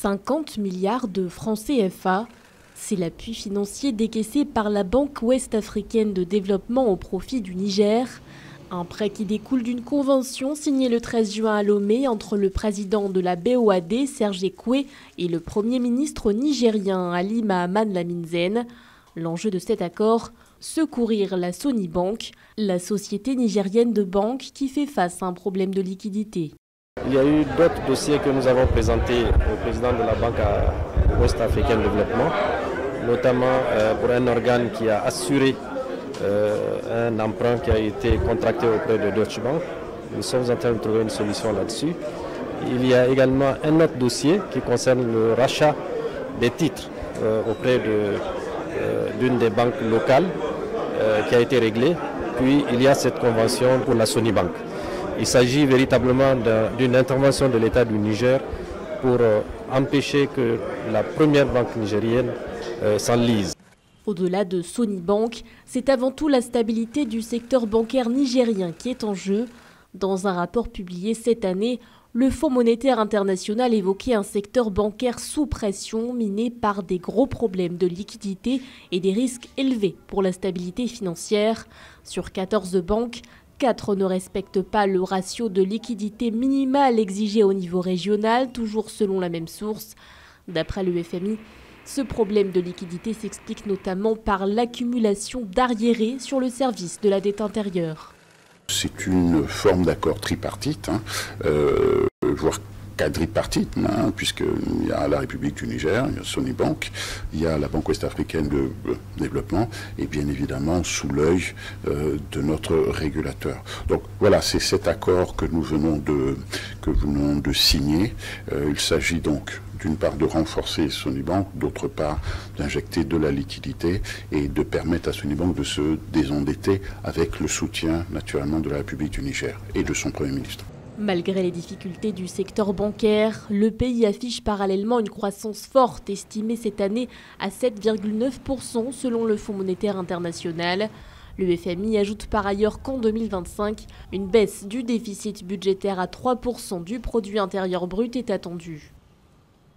50 milliards de francs CFA, c'est l'appui financier décaissé par la Banque ouest-africaine de développement au profit du Niger. Un prêt qui découle d'une convention signée le 13 juin à Lomé entre le président de la BOAD, Serge Ekwe, et le premier ministre nigérien Ali Mahaman Lamine. L'enjeu de cet accord, secourir la Sony Bank, la société nigérienne de banque qui fait face à un problème de liquidité. Il y a eu d'autres dossiers que nous avons présentés au président de la Banque ouest-africaine de développement, notamment pour un organe qui a assuré un emprunt qui a été contracté auprès de Deutsche Bank. Nous sommes en train de trouver une solution là-dessus. Il y a également un autre dossier qui concerne le rachat des titres auprès d'une des banques locales qui a été réglé. Puis il y a cette convention pour la Sony Bank. Il s'agit véritablement d'une intervention de l'État du Niger pour empêcher que la première banque nigérienne s'enlise. Au-delà de Sony Bank, c'est avant tout la stabilité du secteur bancaire nigérien qui est en jeu. Dans un rapport publié cette année, le Fonds monétaire international évoquait un secteur bancaire sous pression, miné par des gros problèmes de liquidité et des risques élevés pour la stabilité financière. Sur 14 banques, 4 ne respectent pas le ratio de liquidité minimale exigé au niveau régional, toujours selon la même source. D'après le FMI, ce problème de liquidité s'explique notamment par l'accumulation d'arriérés sur le service de la dette intérieure. C'est une forme d'accord tripartite, voire quadripartite, puisqu'il y a la République du Niger, il y a Sony Bank, il y a la Banque ouest-africaine de développement et bien évidemment sous l'œil de notre régulateur. Donc voilà, c'est cet accord que nous venons de signer. Il s'agit donc d'une part de renforcer Sony Bank, d'autre part d'injecter de la liquidité et de permettre à Sony Bank de se désendetter avec le soutien naturellement de la République du Niger et de son Premier ministre. Malgré les difficultés du secteur bancaire, le pays affiche parallèlement une croissance forte, estimée cette année à 7,9% selon le Fonds monétaire international. Le FMI ajoute par ailleurs qu'en 2025, une baisse du déficit budgétaire à 3% du produit intérieur brut est attendue.